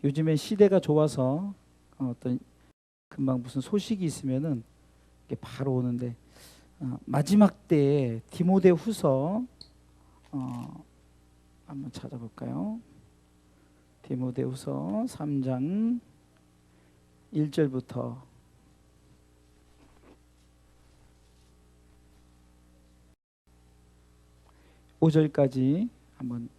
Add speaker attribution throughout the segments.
Speaker 1: 요즘에 시대가 좋아서 어떤 금방 무슨 소식이 있으면은 이게 바로 오는데 마지막 때에 디모데후서 한번 찾아볼까요? 디모데후서 3장 1절부터 5절까지 한번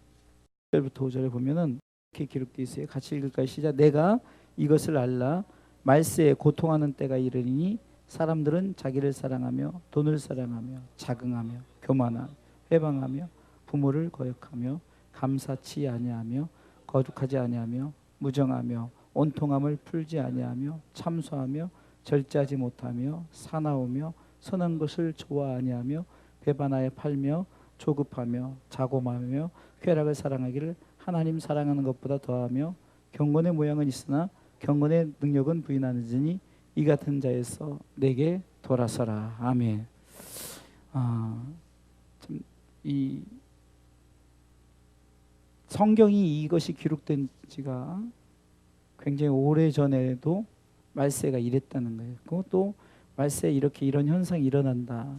Speaker 1: 1절부터 5절에 보면은 이렇게 기록되어 있어요. 같이 읽을까요? 시작. 내가 이것을 알라 말세에 고통하는 때가 이르리니 사람들은 자기를 사랑하며 돈을 사랑하며 자긍하며 교만하며 회방하며 부모를 거역하며 감사치 아니하며 거룩하지 아니하며 무정하며 온통함을 풀지 아니하며 참소하며 절제하지 못하며 사나우며 선한 것을 좋아 아니하며 배반하여 팔며 조급하며 자고하며 쾌락을 사랑하기를 하나님 사랑하는 것보다 더하며 경건의 모양은 있으나 경건의 능력은 부인하느니 이 같은 자에서 내게 돌아서라. 아멘. 이 성경이 이것이 기록된 지가 굉장히 오래 전에도 말세가 이랬다는 거예요. 그것도 말세에 이렇게 이런 현상이 일어난다.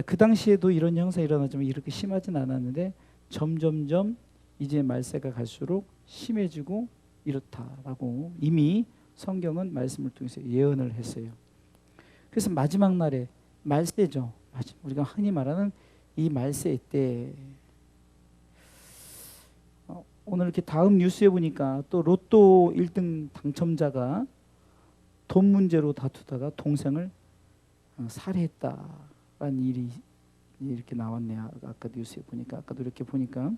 Speaker 1: 그 당시에도 이런 현상이 일어나지만 이렇게 심하진 않았는데 점점점 이제 말세가 갈수록 심해지고 이렇다라고 이미 성경은 말씀을 통해서 예언을 했어요. 그래서 마지막 날에 말세죠. 우리가 흔히 말하는 이 말세 때 오늘 이렇게 다음 뉴스에 보니까 또 로또 1등 당첨자가 돈 문제로 다투다가 동생을 살해했다라는 일이 이렇게 나왔네요. 아까 뉴스에 보니까 아까도 이렇게 보니까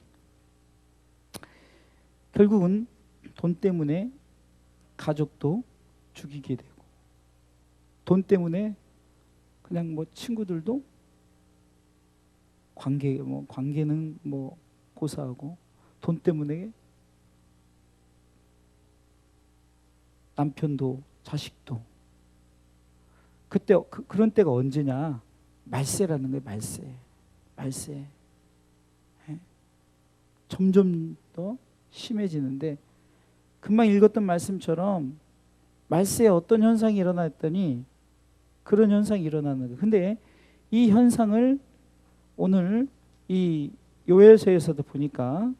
Speaker 1: 결국은 돈 때문에 가족도 죽이게 되고 돈 때문에 그냥 뭐 친구들도 관계는 뭐 고사하고 돈 때문에 남편도 자식도 그때 그런 때가 언제냐? 말세라는 거예요. 말세. 점점 더 심해지는데 금방 읽었던 말씀처럼 말세에 어떤 현상이 일어나 했더니 그런 현상이 일어나는 거예요. 근데 이 현상을 오늘 이 요엘서에서 보니까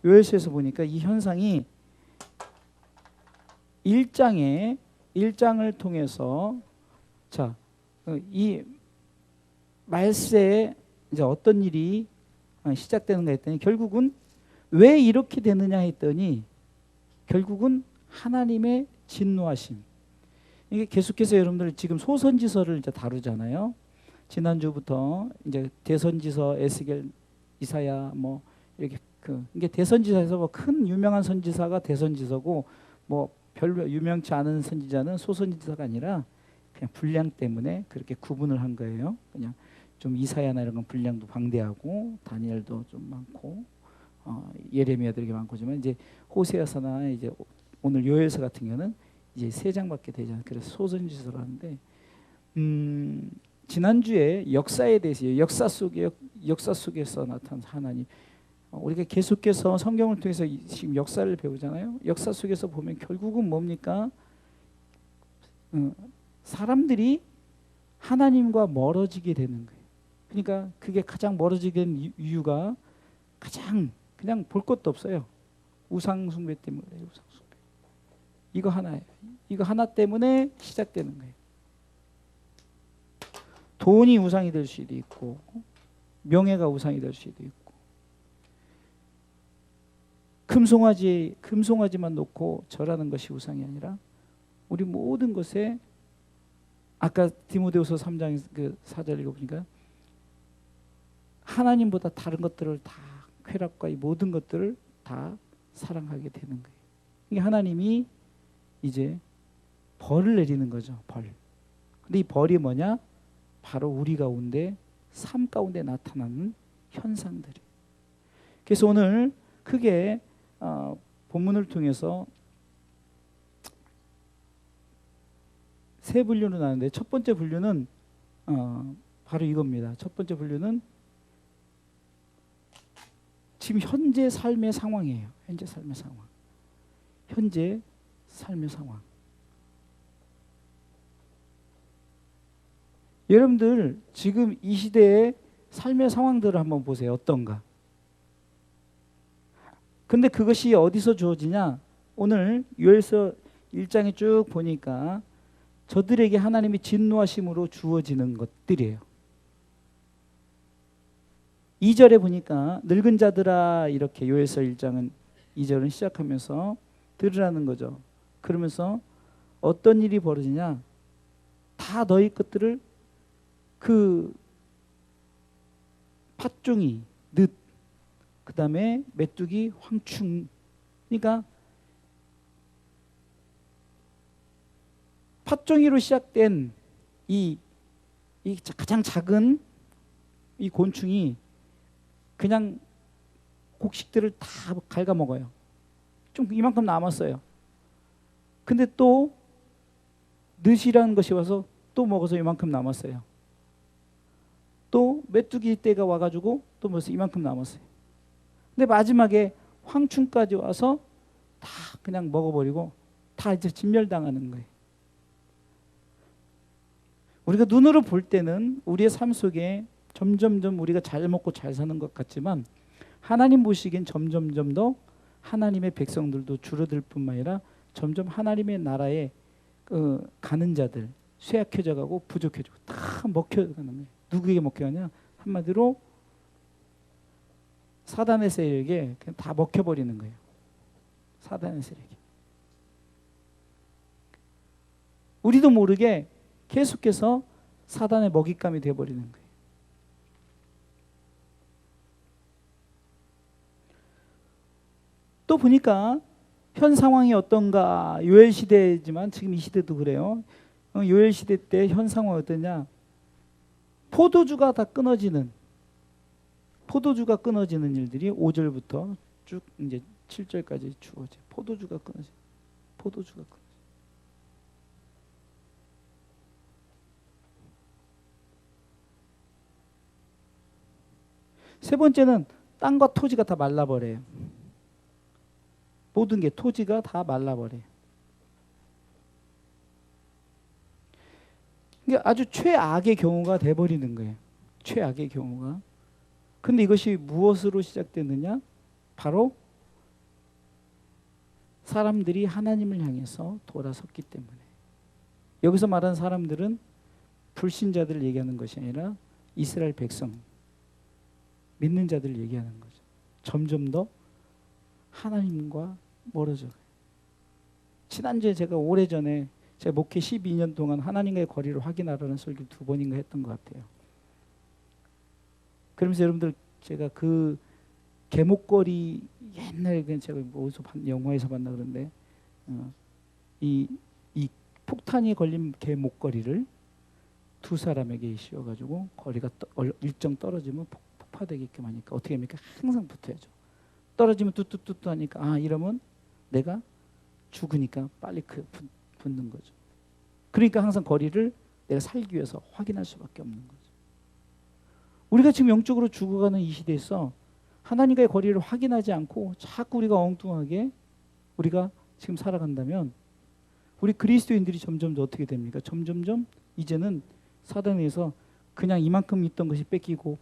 Speaker 1: 이 현상이 1장을 통해서 이 말세에 이제 어떤 일이 시작되는가 했더니 결국은 왜 이렇게 되느냐 했더니 결국은 하나님의 진노하심. 이게 계속해서 여러분들 지금 소선지서를 이제 다루잖아요. 지난주부터 이제 대선지서, 에스겔, 이사야 뭐 이렇게 이게 대선지서에서 뭐 큰 유명한 선지자가 대선지서고 뭐 별로 유명치 않은 선지자는 소선지서가 아니라 그냥 분량 때문에 그렇게 구분을 한 거예요. 그냥 좀 이사야나 이런 건 분량도 방대하고 다니엘도 좀 많고 예레미야도 이렇게 많고지만 이제 호세아서나 이제 오늘 요엘서 같은 경우는 이제 3장밖에 되지 않아요. 그래서 소선지서로 하는데 지난주에 역사에 대해서 역사 속에서 나타난 하나님 우리가 계속해서 성경을 통해서 지금 역사를 배우잖아요. 역사 속에서 보면 결국은 뭡니까? 사람들이 하나님과 멀어지게 되는 거예요. 그러니까 그게 가장 멀어지게 된 이유가 가장 그냥 볼 것도 없어요. 우상 숭배 때문에. 이거 하나예요. 이거 하나 때문에 시작되는 거예요. 돈이 우상이 될 수도 있고 명예가 우상이 될 수도 있고 금송아지만 놓고 절하는 것이 우상이 아니라 우리 모든 것에 아까 디모데후서 3장 그 4절 읽어보니까 하나님보다 다른 것들을 다 쾌락과 이 모든 것들을 다 사랑하게 되는 거예요. 이게 하나님이 이제 벌을 내리는 거죠. 벌. 근데 이 벌이 뭐냐? 바로 우리 가운데 삶 가운데 나타나는 현상들이. 그래서 오늘 크게 본문을 통해서 세 분류로 나누는데 첫 번째 분류는 바로 이겁니다. 첫 번째 분류는 지금 현재 삶의 상황이에요. 현재 삶의 상황. 현재 삶의 상황. 여러분들 지금 이 시대의 삶의 상황들을 한번 보세요. 어떤가? 근데 그것이 어디서 주어지냐? 오늘 요엘서 1장에 쭉 보니까 저들에게 하나님이 진노하심으로 주어지는 것들이에요. 2절에 보니까 늙은 자들아, 이렇게 요엘서 1장은 2절은 시작하면서 들으라는 거죠. 그러면서 어떤 일이 벌어지냐? 다 너희 것들을 그 팥종이 늦, 그 다음에 메뚜기 황충. 그러니까 팥종이로 시작된 이 가장 작은 이 곤충이 그냥 곡식들을 다 갉아먹어요. 좀 이만큼 남았어요. 근데 또 늦이라는 것이 와서 또 먹어서 이만큼 남았어요. 또 메뚜기 때가 와가지고 또 먹어서 이만큼 남았어요. 근데 마지막에 황충까지 와서 다 그냥 먹어버리고 다 이제 진멸당하는 거예요. 우리가 눈으로 볼 때는 우리의 삶 속에 점점점 우리가 잘 먹고 잘 사는 것 같지만 하나님 보시기엔 점점점 더 하나님의 백성들도 줄어들 뿐만 아니라 점점 하나님의 나라에 가는 자들 쇠약해져 가고 부족해지고 다 먹혀가는 거예요. 누구에게 먹혀가냐? 한마디로 사단의 세력에 그냥 다 먹혀버리는 거예요. 사단의 세력에. 우리도 모르게 계속해서 사단의 먹잇감이 되어버리는 거예요. 또 보니까 현 상황이 어떤가? 요엘 시대지만 지금 이 시대도 그래요. 요엘 시대 때 현 상황이 어떠냐? 포도주가 끊어지는 일들이 5절부터 쭉 이제 7절까지 주어져. 포도주가 끊어져. 세 번째는 땅과 토지가 다 말라버려요. 모든 게 토지가 다 말라버려요. 이게 아주 최악의 경우가 돼버리는 거예요. 최악의 경우가. 근데 이것이 무엇으로 시작됐느냐? 바로 사람들이 하나님을 향해서 돌아섰기 때문에. 여기서 말하는 사람들은 불신자들을 얘기하는 것이 아니라 이스라엘 백성, 믿는 자들을 얘기하는 거죠. 점점 더 하나님과 멀어져요. 지난주에 제가 오래전에 제가 목회 12년 동안 하나님과의 거리를 확인하라는 설교를 2번인가 했던 것 같아요. 그러면서 여러분들 제가 그 개목걸이 옛날에 제가 어디서 영화에서 봤나 그런데 이 폭탄이 걸린 개목걸이를 두 사람에게 씌워가지고 거리가 일정 떨어지면 폭파되게끔 하니까 어떻게 합니까? 항상 붙어야죠. 떨어지면 뚜뚜뚜뚜 하니까 이러면 내가 죽으니까 빨리 붙는 거죠. 그러니까 항상 거리를 내가 살기 위해서 확인할 수밖에 없는 거죠. 우리가 지금 영적으로 죽어가는 이 시대에서 하나님과의 거리를 확인하지 않고 자꾸 우리가 엉뚱하게 우리가 지금 살아간다면 우리 그리스도인들이 점점 더 어떻게 됩니까? 점점점 이제는 사단에서 그냥 이만큼 있던 것이 뺏기고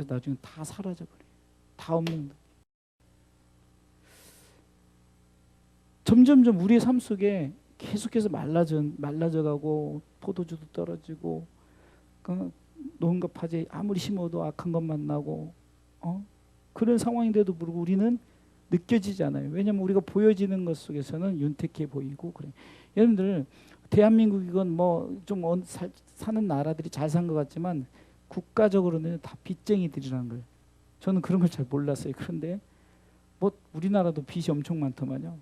Speaker 1: 나중에 다 사라져버려요. 다 없는 거예요. 점점점 우리의 삶 속에 계속해서 말라져가고 포도주도 떨어지고 온갖 파제 아무리 심어도 악한 것만 나고 그런 상황인데도 불구하고 우리는 느껴지지 않아요. 왜냐하면 우리가 보여지는 것 속에서는 윤택해 보이고 그래. 여러분들 대한민국이건 뭐 좀 사는 나라들이 잘 산 것 같지만 국가적으로는 다 빚쟁이들이라는 거예요. 저는 그런 걸 잘 몰랐어요. 그런데 뭐 우리나라도 빚이 엄청 많더만요.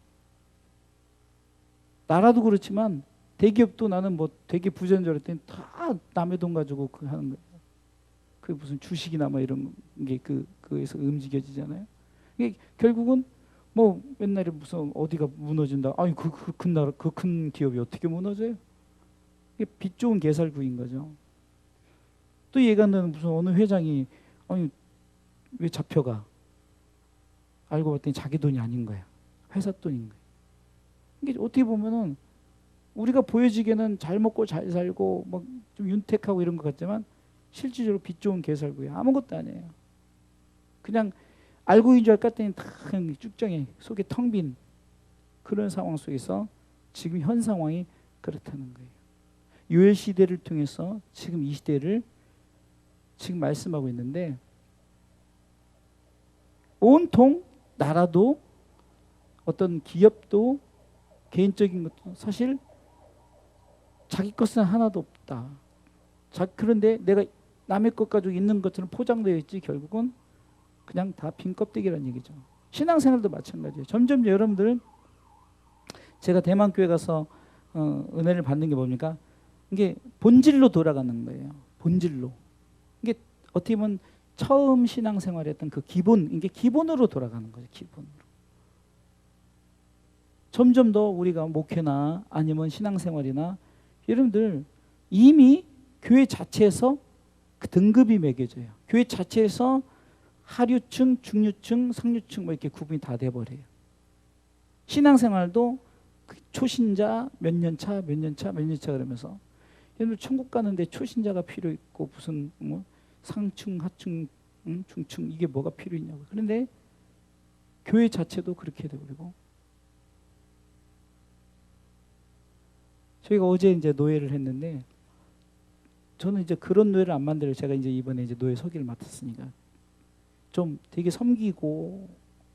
Speaker 1: 나라도 그렇지만 대기업도 나는 뭐 되게 부자인 줄 알았더니 다 남의 돈 가지고 하는 거예요. 그 무슨 주식이나 뭐 이런 게 그에서 움직여지잖아요. 이게 결국은 뭐 옛날에 무슨 어디가 무너진다. 아니 그 큰 나라 그 큰 기업이 어떻게 무너져요? 이게 빚 좋은 개살구인 거죠. 또 얘가는 무슨 어느 회장이 아니 왜 잡혀가? 알고 봤더니 자기 돈이 아닌 거야. 회사 돈인 거야. 이게 어떻게 보면은 우리가 보여지기에는 잘 먹고 잘 살고 뭐 좀 윤택하고 이런 것 같지만 실질적으로 빚 좋은 개살구예요. 아무것도 아니에요. 그냥 알고 있는 줄 알았더니 다 그냥 쭉정이 속에 텅 빈 그런 상황 속에서 지금 현 상황이 그렇다는 거예요. 요엘 시대를 통해서 지금 이 시대를 지금 말씀하고 있는데, 온통 나라도 어떤 기업도 개인적인 것도 사실 자기 것은 하나도 없다. 그런데 내가 남의 것 가지고 있는 것처럼 포장되어 있지 결국은 그냥 다 빈 껍데기라는 얘기죠. 신앙생활도 마찬가지예요. 점점 여러분들은, 제가 대만 교회 가서 은혜를 받는 게 뭡니까? 이게 본질로 돌아가는 거예요. 본질로. 이게 어떻게 보면 처음 신앙생활했던 그 기본, 이게 기본으로 돌아가는 거죠. 기본으로. 점점 더 우리가 목회나 아니면 신앙생활이나 여러분들 이미 교회 자체에서 그 등급이 매겨져요. 교회 자체에서 하류층, 중류층, 상류층 뭐 이렇게 구분이 다 돼버려요. 신앙생활도 초신자 몇 년 차, 몇 년 차, 몇 년 차 그러면서, 여러분 천국 가는데 초신자가 필요 있고 무슨 뭐 상층, 하층, 중층 이게 뭐가 필요 있냐고. 그런데 교회 자체도 그렇게 돼버리고, 저희가 어제 이제 노예를 했는데, 저는 이제 그런 노예를 안 만들어요. 제가 이제 이번에 이제 노예 서기를 맡았으니까 좀 되게 섬기고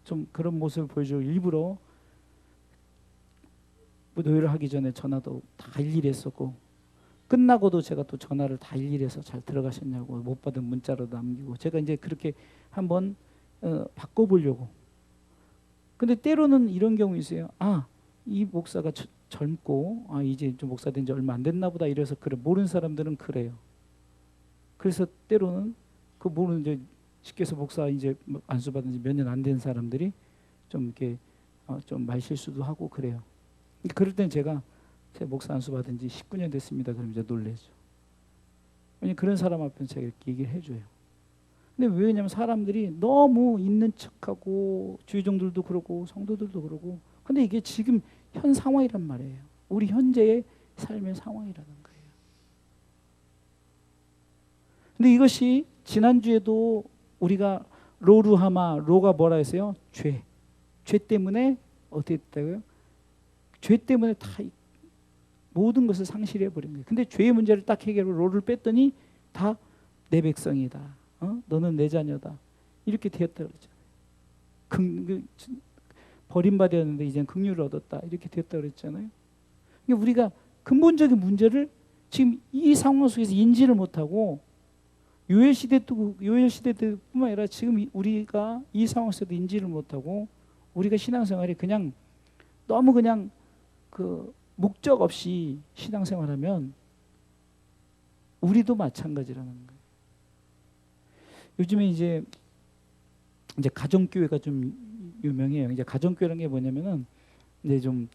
Speaker 1: 좀 그런 모습을 보여주고 일부러 뭐 노예를 하기 전에 전화도 다 일일이 했었고, 끝나고도 제가 또 전화를 다 일일이 해서 잘 들어가셨냐고 못 받은 문자로 남기고, 제가 이제 그렇게 한번 바꿔보려고. 근데 때로는 이런 경우 있어요. 이 목사가 젊고 이제 좀 목사 된 지 얼마 안 됐나 보다 이래서 그래. 모르는 사람들은 그래요. 그래서 때로는 그 모르는, 이제 쉽게 해서 목사 이제 안수 받은 지 몇 년 안 된 사람들이 좀 이렇게 좀 말실수도 하고 그래요. 그럴 땐 제가 목사 안수 받은 지 19년 됐습니다. 그럼 이제 놀래죠. 왜냐면 그런 사람 앞에서 제가 이렇게 얘기를 해줘요. 근데 왜냐면 사람들이 너무 있는 척하고, 주의종들도 그러고 성도들도 그러고, 근데 이게 지금 현 상황이란 말이에요. 우리 현재의 삶의 상황이라는 거예요. 근데 이것이 지난주에도 우리가 로가 뭐라 했어요? 죄 때문에 어떻게 됐다고요? 죄 때문에 다 모든 것을 상실해 버린 거예요. 근데 죄의 문제를 딱 해결하고 로를 뺐더니 다 내 백성이다. 너는 내 자녀다. 이렇게 되었다 그랬잖아요. 버림받았는데 이제는 긍휼을 얻었다. 이렇게 되었다 그랬잖아요. 그러니까 우리가 근본적인 문제를 지금 이 상황 속에서 인지를 못하고, 요엘 시대 때뿐만 아니라 지금 우리가 이 상황 속에서 인지를 못하고, 우리가 신앙생활이 그냥 너무 그냥 그 목적 없이 신앙생활하면 우리도 마찬가지라는 거예요. 요즘에 이제 가정교회가 좀 유명해요. 이제 가정교회라는 게 뭐냐면은 이제 좀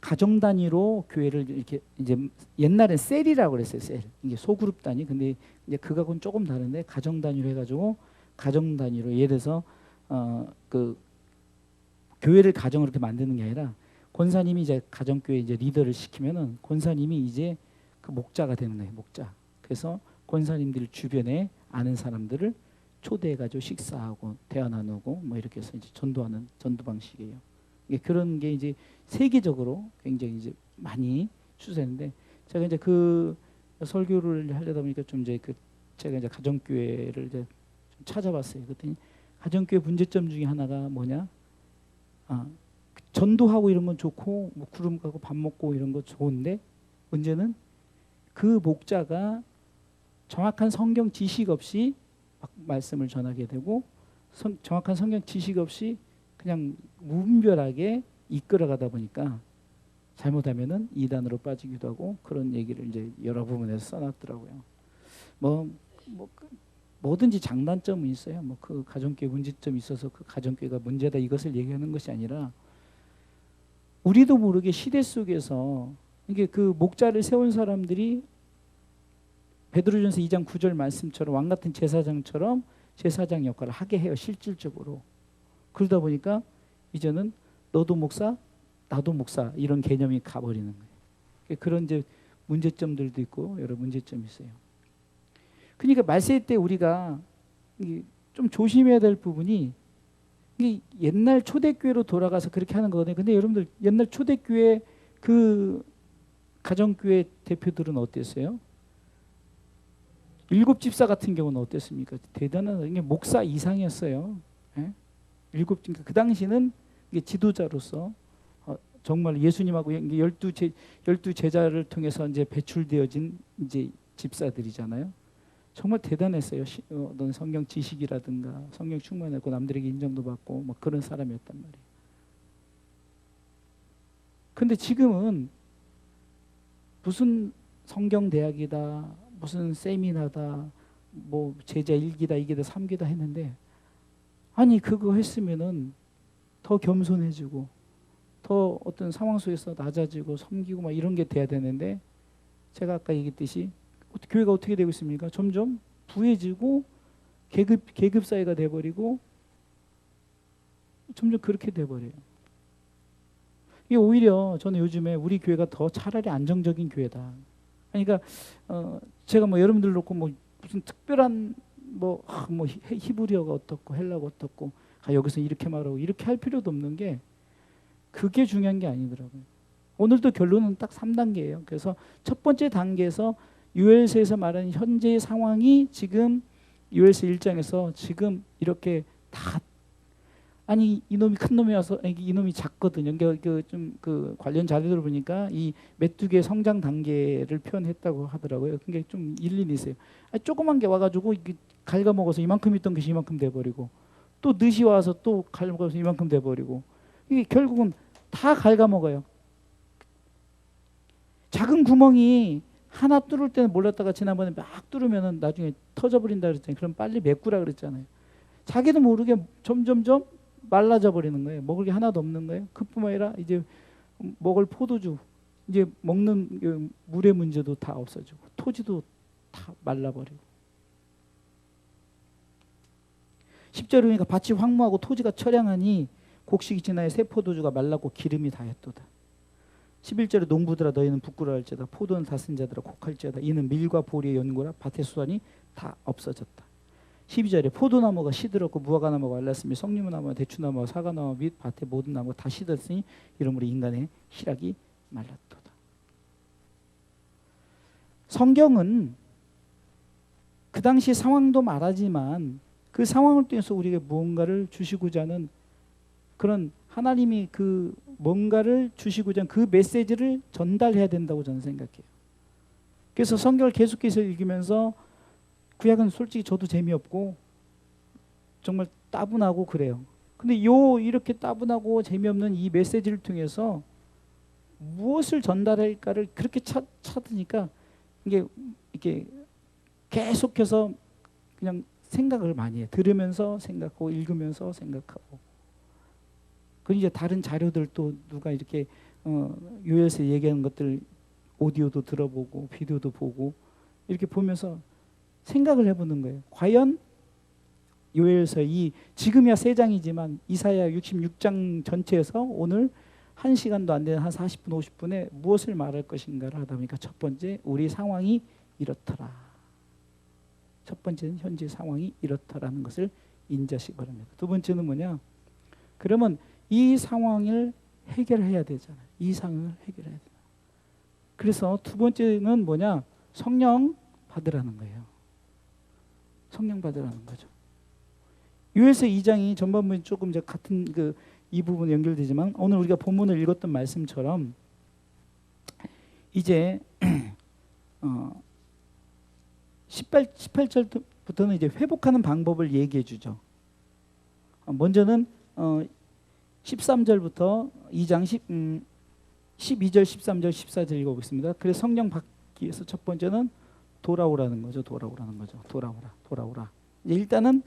Speaker 1: 가정 단위로 교회를 이렇게, 이제 옛날엔 셀이라고 그랬어요. 셀. 이게 소그룹 단위. 근데 이제 그거하고는 조금 다른데, 가정 단위로 해가지고 가정 단위로, 예를 들어서 그 교회를 가정으로 이렇게 만드는 게 아니라, 권사님이 이제 가정교회 이제 리더를 시키면은 권사님이 이제 그 목자가 되는 거예요. 목자. 그래서 권사님들 주변에 아는 사람들을 초대해가지고 식사하고 대화 나누고 뭐 이렇게 해서 이제 전도하는 전도 방식이에요. 그런 게 이제 세계적으로 굉장히 이제 많이 추세인데, 제가 이제 그 설교를 하려다 보니까 좀 이제 제가 이제 가정교회를 이제 좀 찾아봤어요. 그랬더니 가정교회 문제점 중에 하나가 뭐냐? 전도하고 이런 건 좋고, 뭐 구름 가고 밥 먹고 이런 거 좋은데, 문제는 그 목자가 정확한 성경 지식 없이 막 말씀을 전하게 되고, 정확한 성경 지식 없이 그냥 무분별하게 이끌어가다 보니까 잘못하면은 이단으로 빠지기도 하고, 그런 얘기를 이제 여러 부분에서 써놨더라고요. 뭐든지 장단점은 있어요. 뭐 그 가정교회 문제점이 있어서 그 가정교회가 문제다 이것을 얘기하는 것이 아니라, 우리도 모르게 시대 속에서 이게 그 목자를 세운 사람들이 베드로전서 2장 9절 말씀처럼 왕 같은 제사장처럼 제사장 역할을 하게 해요. 실질적으로. 그러다 보니까 이제는 너도 목사, 나도 목사 이런 개념이 가버리는 거예요. 그런 이제 문제점들도 있고 여러 문제점이 있어요. 그러니까 말세 때 우리가 좀 조심해야 될 부분이 옛날 초대교회로 돌아가서 그렇게 하는 거거든요. 근데 여러분들 옛날 초대교회 그 가정교회 대표들은 어땠어요? 일곱 집사 같은 경우는 어땠습니까? 대단한 목사 이상이었어요. 예? 그 당시는 지도자로서 정말 예수님하고 12 제자를 통해서 이제 배출되어진 이제 집사들이잖아요. 정말 대단했어요. 어떤 성경 지식이라든가 성경 충만했고 남들에게 인정도 받고 뭐 그런 사람이었단 말이에요. 근데 지금은 무슨 성경 대학이다, 무슨 세미나다, 뭐 제자 1기다, 2기다, 3기다 했는데 아니 그거 했으면은 더 겸손해지고 더 어떤 상황 속에서 낮아지고 섬기고 막 이런 게 돼야 되는데 제가 아까 얘기했듯이 교회가 어떻게 되고 있습니까? 점점 부해지고 계급 사회가 돼버리고 점점 그렇게 돼버려요. 이게 오히려 저는 요즘에 우리 교회가 더 차라리 안정적인 교회다. 그러니까 제가 뭐 여러분들 놓고 뭐 무슨 특별한 뭐 히브리어가 어떻고 헬라가 어떻고 여기서 이렇게 말하고 이렇게 할 필요도 없는 게 그게 중요한 게 아니더라고요. 오늘도 결론은 딱 3단계예요. 그래서 첫 번째 단계에서 요엘서에서 말하는 현재의 상황이 지금 요엘서 1장에서 지금 이렇게 다 아니 이놈이 큰 놈이 와서 이놈이 작거든요. 그 관련 자료들 보니까 이 메뚜기의 성장 단계를 표현했다고 하더라고요. 그게 좀 일리는 있어요. 조그만 게 와가지고 갉아먹어서 이만큼 있던 것이 이만큼 돼버리고 또 늦이 와서 또 갉아먹어서 이만큼 돼버리고 이게 결국은 다 갉아먹어요. 작은 구멍이 하나 뚫을 때는 몰랐다가 지난번에 막 뚫으면 나중에 터져버린다 그랬잖아요. 그럼 빨리 메꾸라 그랬잖아요. 자기도 모르게 점점점 말라져 버리는 거예요. 먹을 게 하나도 없는 거예요. 그뿐만 아니라 이제 먹을 포도주, 이제 먹는 물의 문제도 다 없어지고 토지도 다 말라버리고 10절에 보니까 밭이 황무하고 토지가 처량하니 곡식이 지나야 새 포도주가 말랐고 기름이 다했도다. 11절에 농부들아 너희는 부끄러워할지어다 포도는 다 쓴 자들아 곡할지어다 이는 밀과 보리의 연고라 밭의 수완이 다 없어졌다. 12절에 포도나무가 시들었고 무화과나무가 말랐으며 석류나무와 대추나무와 사과나무 및 밭의 모든 나무가 다 시들었으니 이러므로 인간의 희락이 말랐도다. 성경은 그 당시 상황도 말하지만 그 상황을 통해서 우리에게 무언가를 주시고자 하는 그런 하나님이 그 뭔가를 주시고자 하는 그 메시지를 전달해야 된다고 저는 생각해요. 그래서 성경을 계속해서 읽으면서 구약은 솔직히 저도 재미없고 정말 따분하고 그래요. 근데 이렇게 따분하고 재미없는 이 메시지를 통해서 무엇을 전달할까를 그렇게 찾으니까 이게 계속해서 그냥 생각을 많이 해. 들으면서 생각하고 읽으면서 생각하고. 그리고 이제 다른 자료들도 누가 이렇게 요엘서 얘기하는 것들 오디오도 들어보고 비디오도 보고 이렇게 보면서 생각을 해보는 거예요. 과연 요엘서 지금이야 3장이지만 이사야 66장 전체에서 오늘 1시간도 안 되는 한 40분 50분에 무엇을 말할 것인가를 하다 보니까 첫 번째 우리 상황이 이렇더라. 첫 번째는 현재 상황이 이렇다라는 것을 인지하시기 바랍니다. 두 번째는 뭐냐? 그러면 이 상황을 해결해야 되잖아요. 이 상황을 해결해야 되잖아요. 그래서 두 번째는 뭐냐? 성령 받으라는 거예요. 성령 받으라는 거죠. 요엘서 2장이 전반부에 조금 이제 같은 이 부분 연결되지만 오늘 우리가 본문을 읽었던 말씀처럼 이제 18절부터는 이제 회복하는 방법을 얘기해 주죠. 먼저는 13절부터 2장 12절, 13절, 14절 읽어보겠습니다. 그래서 성령 받기 위해서 첫 번째는 돌아오라는 거죠. 돌아오라. 일단은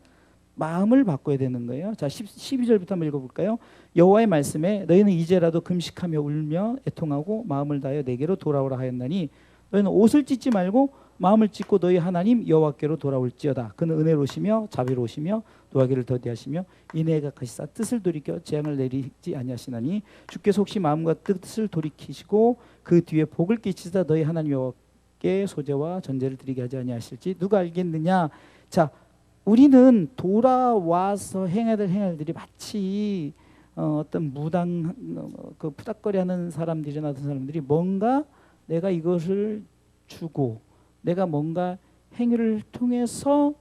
Speaker 1: 마음을 바꿔야 되는 거예요. 자, 12절부터 한번 읽어볼까요? 여호와의 말씀에 너희는 이제라도 금식하며 울며 애통하고 마음을 다하여 내게로 돌아오라 하였나니 너희는 옷을 찢지 말고 마음을 찢고 너희 하나님 여호와께로 돌아올지어다. 그는 은혜로우시며 자비로우시며 노하기를 더디하시며 인애가 가시사 뜻을 돌이켜 재앙을 내리지 아니하시나니 주께서 혹시 마음과 뜻을 돌이키시고 그 뒤에 복을 끼치사 너희 하나님 여호와께 소제와 전제를 드리게 하지 아니하실지 누가 알겠느냐. 자, 우리는 돌아와서 행해야 될 행할들이 마치 어떤 무당 그 푸닥거리하는 사람들이나 어떤 사람들이 뭔가 내가 이것을 주고 내가 뭔가 행위를 통해서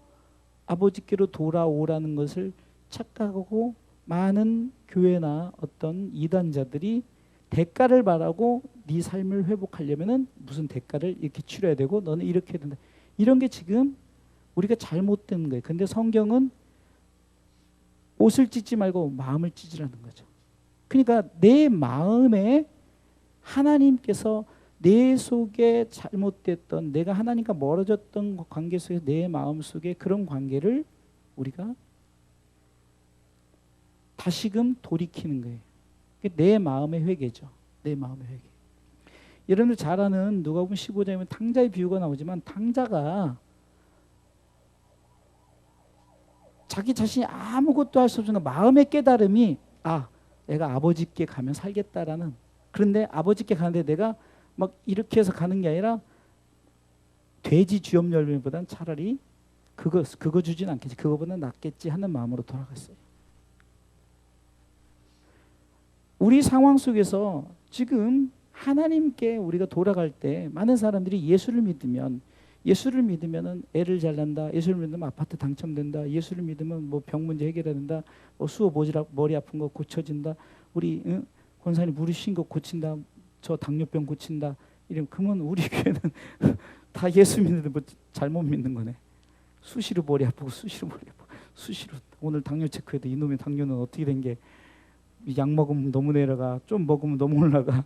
Speaker 1: 아버지께로 돌아오라는 것을 착각하고 많은 교회나 어떤 이단자들이 대가를 바라고 네 삶을 회복하려면은 무슨 대가를 이렇게 치러야 되고 너는 이렇게 해야 된다. 이런 게 지금 우리가 잘못된 거예요. 근데 성경은 옷을 찢지 말고 마음을 찢으라는 거죠. 그러니까 내 마음에 하나님께서 내 속에 잘못됐던 내가 하나님과 멀어졌던 관계 속에 내 마음 속에 그런 관계를 우리가 다시금 돌이키는 거예요. 내 마음의 회개죠. 내 마음의 회개. 여러분들 잘 아는 누가복음 15장에 탕자의 비유가 나오지만 탕자가 자기 자신이 아무것도 할 수 없는 마음의 깨달음이 내가 아버지께 가면 살겠다라는. 그런데 아버지께 가는데 내가 막 이렇게 해서 가는 게 아니라 돼지 쥐염 열매보다는 차라리 그거 주진 않겠지. 그거보다 낫겠지 하는 마음으로 돌아갔어요. 우리 상황 속에서 지금 하나님께 우리가 돌아갈 때 많은 사람들이 예수를 믿으면은 애를 잘 낳는다. 예수를 믿으면 아파트 당첨된다. 예수를 믿으면 뭐 병 문제 해결된다. 뭐 수어 머리 아픈 거 고쳐진다. 우리 권사님 무릎 쉰 거 고친다. 저 당뇨병 고친다. 그러면 우리 교회는 다 예수 믿는데 뭐 잘못 믿는 거네. 수시로 머리 아프고 수시로 오늘 당뇨 체크해도 이놈의 당뇨는 어떻게 된 게 약 먹으면 너무 내려가. 좀 먹으면 너무 올라가.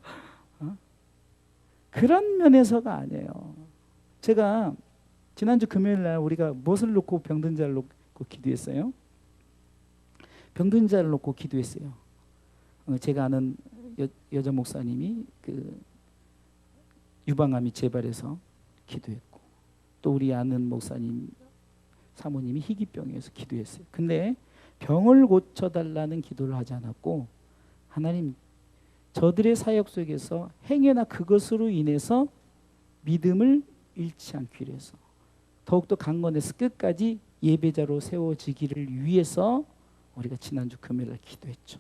Speaker 1: 그런 면에서가 아니에요. 제가 지난주 금요일 날 우리가 무엇을 놓고 병든 자를 놓고 기도했어요? 병든 자를 놓고 기도했어요. 제가 아는 여자 목사님이 그 유방암이 재발해서 기도했고 또 우리 아는 목사님 사모님이 희귀병에서 기도했어요. 근데 병을 고쳐달라는 기도를 하지 않았고 하나님 저들의 사역 속에서 행여나 그것으로 인해서 믿음을 잃지 않기 위해서 더욱더 강건해서 끝까지 예배자로 세워지기를 위해서 우리가 지난주 금요일날 기도했죠.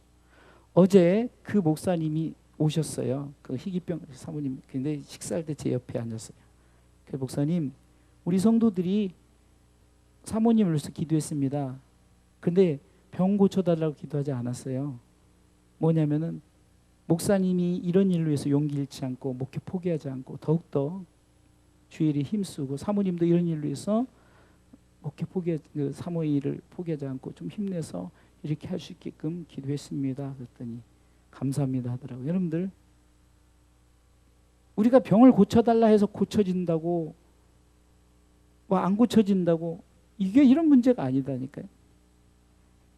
Speaker 1: 어제 그 목사님이 오셨어요. 그 희귀병 사모님. 근데 식사할 때 제 옆에 앉았어요. 그 목사님, 우리 성도들이 사모님을 위해서 기도했습니다. 근데 병 고쳐달라고 기도하지 않았어요. 뭐냐면은 목사님이 이런 일로 해서 용기 잃지 않고 목회 포기하지 않고 더욱더 주일에 힘쓰고 사모님도 이런 일로 해서 목회 사모의 일을 포기하지 않고 좀 힘내서 이렇게 할 수 있게끔 기도했습니다. 그랬더니 감사합니다 하더라고요. 여러분들 우리가 병을 고쳐달라 해서 고쳐진다고 안 고쳐진다고 이게 이런 문제가 아니다니까요.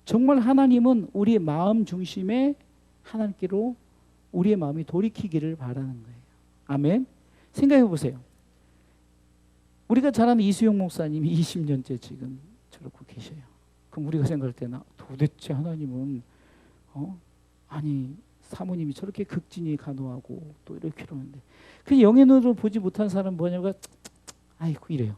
Speaker 1: 정말 하나님은 우리의 마음 중심에 하나님께로 우리의 마음이 돌이키기를 바라는 거예요. 아멘. 생각해 보세요. 우리가 잘 아는 이수영 목사님이 20년째 지금 저러고 계셔요. 그럼 우리가 생각할 때는 도대체 하나님은 아니 사모님이 저렇게 극진히 간호하고 또 이렇게 그러는데 그 영의 눈으로 보지 못한 사람은 뭐냐면 아이고 이래요.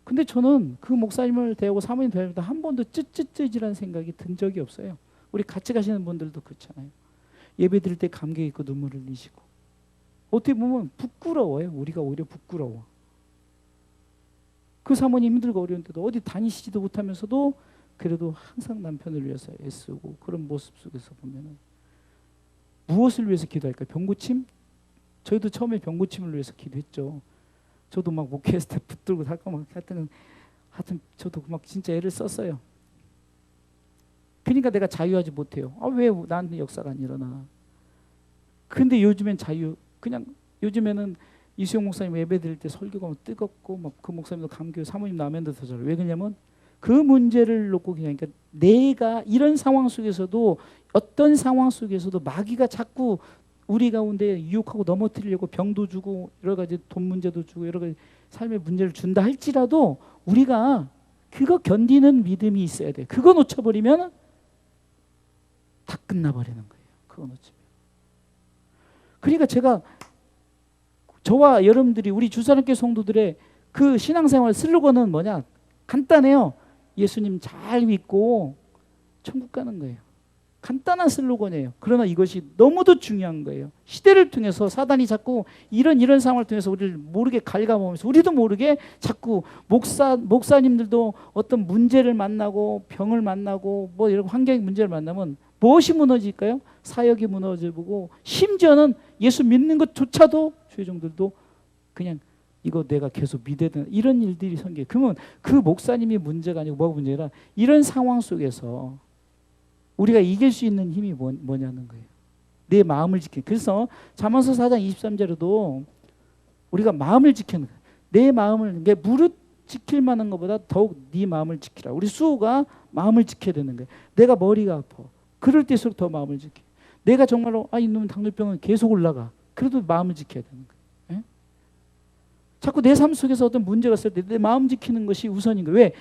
Speaker 1: 근데 저는 그 목사님을 대하고 사모님 대할 때 한 번도 쯧쯧쯧이라는 생각이 든 적이 없어요. 우리 같이 가시는 분들도 그렇잖아요. 예배 드릴 때 감격 있고 눈물을 흘리시고 어떻게 보면 부끄러워요. 우리가 오히려 부끄러워. 그 사모님 힘들고 어려운데도 어디 다니시지도 못하면서도 그래도 항상 남편을 위해서 애쓰고 그런 모습 속에서 보면은 무엇을 위해서 기도할까요? 병고침? 저희도 처음에 병고침을 위해서 기도했죠. 저도 막 목회했을 때 붙들고 살까 막 하여튼 저도 막 진짜 애를 썼어요. 그러니까 내가 자유하지 못해요. 왜 나한테 역사가 안 일어나? 근데 요즘엔 그냥 요즘에는 이수영 목사님 예배 드릴 때 설교가 막 뜨겁고 막 그 목사님도 감격, 사모님 라면도 더 잘해요. 왜 그러냐면 그 문제를 놓고 그냥 그러니까 내가 이런 상황 속에서도 어떤 상황 속에서도 마귀가 자꾸 우리 가운데 유혹하고 넘어뜨리려고 병도 주고 여러 가지 돈 문제도 주고 여러 가지 삶의 문제를 준다 할지라도 우리가 그거 견디는 믿음이 있어야 돼. 그거 놓쳐버리면 다 끝나버리는 거예요. 그거 놓치면. 그러니까 제가 저와 여러분들이 우리 주사랑교회 성도들의 그 신앙생활 슬로건은 뭐냐? 간단해요. 예수님 잘 믿고 천국 가는 거예요. 간단한 슬로건이에요. 그러나 이것이 너무도 중요한 거예요. 시대를 통해서 사단이 자꾸 이런 상황을 통해서 우리를 모르게 갉아먹으면서 우리도 모르게 자꾸 목사님들도 어떤 문제를 만나고 병을 만나고 뭐 이런 환경 문제를 만나면 무엇이 무너질까요? 사역이 무너지고 심지어는 예수 믿는 것조차도 주의종들도 그냥 이거 내가 계속 믿어야 되나 이런 일들이 생겨요. 그러면 그 목사님이 문제가 아니고 뭐가 문제라 이런 상황 속에서 우리가 이길 수 있는 힘이 뭐냐는 거예요. 내 마음을 지키는. 그래서 잠언서 4장 23절에도 우리가 마음을 지키는 거예요. 내 마음을 내 무릇 지킬 만한 것보다 더욱 네 마음을 지키라. 우리 수호가 마음을 지켜야 되는 거예요. 내가 머리가 아파. 그럴 때일수록 더 마음을 지켜. 내가 정말로 이놈 당뇨병은 계속 올라가. 그래도 마음을 지켜야 되는 거예요. 예? 자꾸 내 삶 속에서 어떤 문제가 있을 때 내 마음 지키는 것이 우선인 거예요. 왜?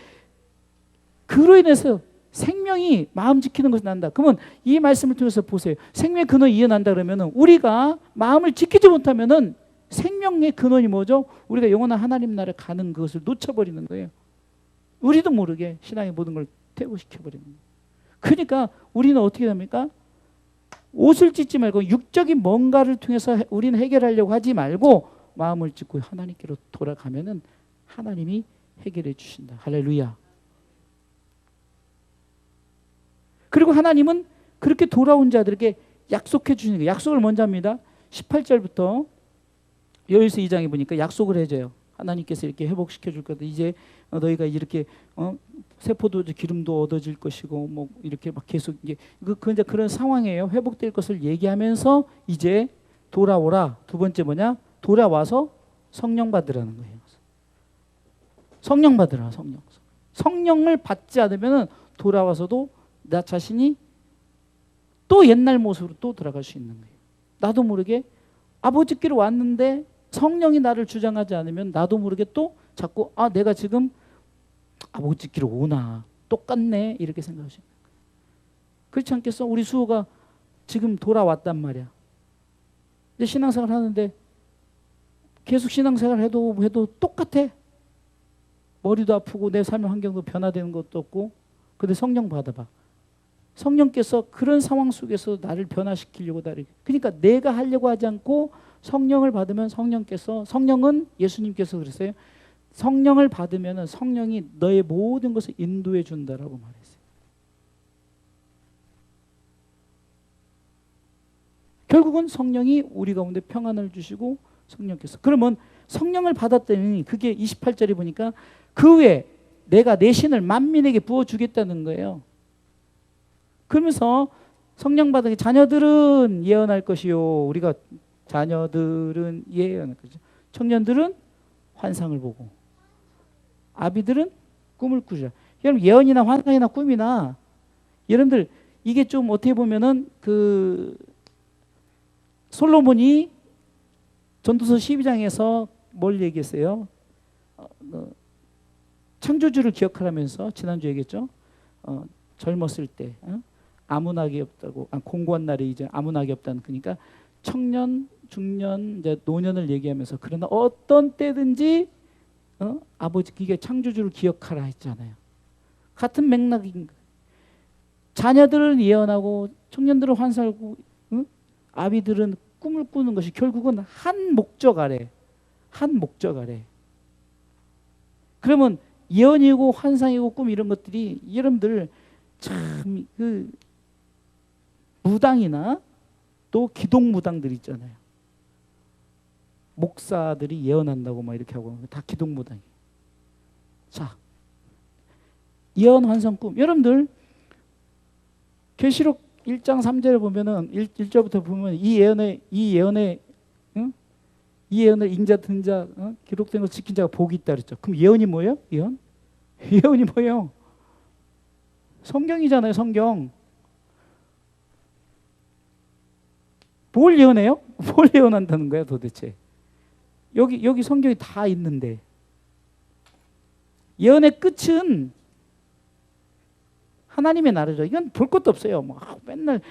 Speaker 1: 그로 인해서 생명이 마음 지키는 것이 난다. 그러면 이 말씀을 통해서 보세요. 생명의 근원이 이어난다 그러면은 우리가 마음을 지키지 못하면은 생명의 근원이 뭐죠? 우리가 영원한 하나님 나라에 가는 것을 놓쳐버리는 거예요. 우리도 모르게 신앙의 모든 걸 퇴보시켜버리는 거예요. 그러니까 우리는 어떻게 됩니까? 옷을 찢지 말고 육적인 뭔가를 통해서 우리는 해결하려고 하지 말고 마음을 찢고 하나님께로 돌아가면은 하나님이 해결해 주신다. 할렐루야. 그리고 하나님은 그렇게 돌아온 자들에게 약속해 주시는 거예요. 약속을 먼저 합니다. 18절부터 요일서 2장에 보니까 약속을 해줘요. 하나님께서 이렇게 회복시켜 줄 거다. 이제 너희가 이렇게 세포도 기름도 얻어질 것이고 뭐 이렇게 막 계속 이제 이제 그런 상황이에요. 회복될 것을 얘기하면서 이제 돌아오라. 두 번째 뭐냐? 돌아와서 성령 받으라는 거예요. 성령 받으라. 성령을 받지 않으면 돌아와서도 나 자신이 또 옛날 모습으로 또 들어갈 수 있는 거예요. 나도 모르게 아버지께로 왔는데 성령이 나를 주장하지 않으면 나도 모르게 또 자꾸 내가 지금 아버지께로 오나 똑같네 이렇게 생각할 수 있는 거예요. 그렇지 않겠어? 우리 수호가 지금 돌아왔단 말이야. 이제 신앙생활 하는데 계속 신앙생활 해도 똑같아. 머리도 아프고 내 삶의 환경도 변화되는 것도 없고. 근데 성령 받아봐. 성령께서 그런 상황 속에서 나를 변화시키려고 그러니까 내가 하려고 하지 않고 성령을 받으면 성령은 예수님께서 그랬어요. 성령을 받으면 성령이 너의 모든 것을 인도해 준다라고 말했어요. 결국은 성령이 우리 가운데 평안을 주시고 성령께서 그러면 성령을 받았더니 그게 28절에 보니까 그 후에 내가 내 신을 만민에게 부어주겠다는 거예요. 그러면서 성령 받은 자녀들은 예언할 것이요. 우리가 자녀들은 예언할 것이죠. 청년들은 환상을 보고 아비들은 꿈을 꾸자. 여러분 예언이나 환상이나 꿈이나 여러분들 이게 좀 어떻게 보면은 그 솔로몬이 전도서 12장에서 뭘 얘기했어요? 창조주를 기억하라면서 지난주에 얘기했죠. 젊었을 때 아무 낙이 없다고 공고한 날이 이제 아무 낙이 없다는 그러니까 청년, 중년, 이제 노년을 얘기하면서 그러나 어떤 때든지 아버지 이게 창조주를 기억하라 했잖아요. 같은 맥락인 거예요. 자녀들은 예언하고 청년들은 환상하고 아비들은 꿈을 꾸는 것이 결국은 한 목적 아래 그러면 예언이고 환상이고 꿈 이런 것들이 여러분들 참 그 무당이나 또 기독 무당들 있잖아요. 목사들이 예언한다고 막 이렇게 하고 다 기독 무당이. 자, 예언 환상 꿈. 여러분들 계시록 1장 3절을 보면은 1절부터 보면 이 예언을 인자 든자 기록된 걸 지킨 자가 복이 있다 그랬죠. 그럼 예언이 뭐예요? 예언이 뭐예요? 성경이잖아요. 성경. 뭘 예언해요? 뭘 예언한다는 거야 도대체? 여기 성경이 다 있는데 예언의 끝은 하나님의 나라죠. 이건 볼 것도 없어요. 뭐 맨날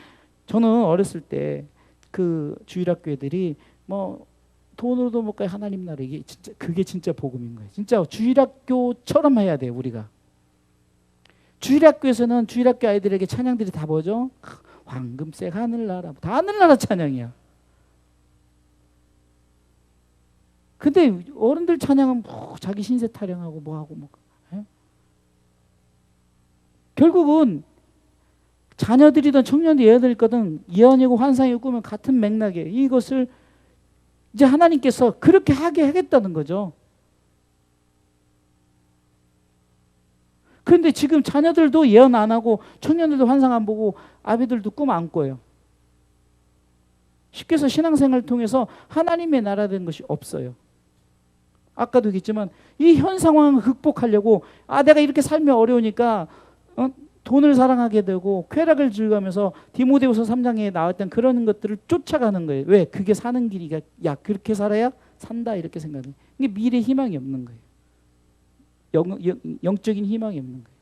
Speaker 1: 저는 어렸을 때 그 주일학교 애들이 뭐 돈으로도 못 가요 하나님 나라, 이게 진짜 그게 진짜 복음인 거예요. 진짜 주일학교처럼 해야 돼요. 우리가 주일학교에서는 주일학교 아이들에게 찬양들이 다 뭐죠? 황금색 하늘나라, 다 하늘나라 찬양이야. 근데 어른들 찬양은 뭐 자기 신세 타령하고 뭐하고 뭐. 예? 결국은 자녀들이든 청년들이 예언들이거든 예언이고 환상이고 꿈은 같은 맥락에 이것을 이제 하나님께서 그렇게 하게 하겠다는 거죠. 그런데 지금 자녀들도 예언 안 하고 청년들도 환상 안 보고 아비들도 꿈 안 꿔요. 쉽게 해서 신앙생활을 통해서 하나님의 나라 된 것이 없어요. 아까도 얘기했지만 이 현 상황을 극복하려고 내가 이렇게 삶이 어려우니까 돈을 사랑하게 되고 쾌락을 즐기면서 디모데후서 3장에 나왔던 그런 것들을 쫓아가는 거예요. 왜? 그게 사는 길이가 그렇게 살아야 산다 이렇게 생각해요. 이게 미래 희망이 없는 거예요. 영적인 희망이 없는 거예요.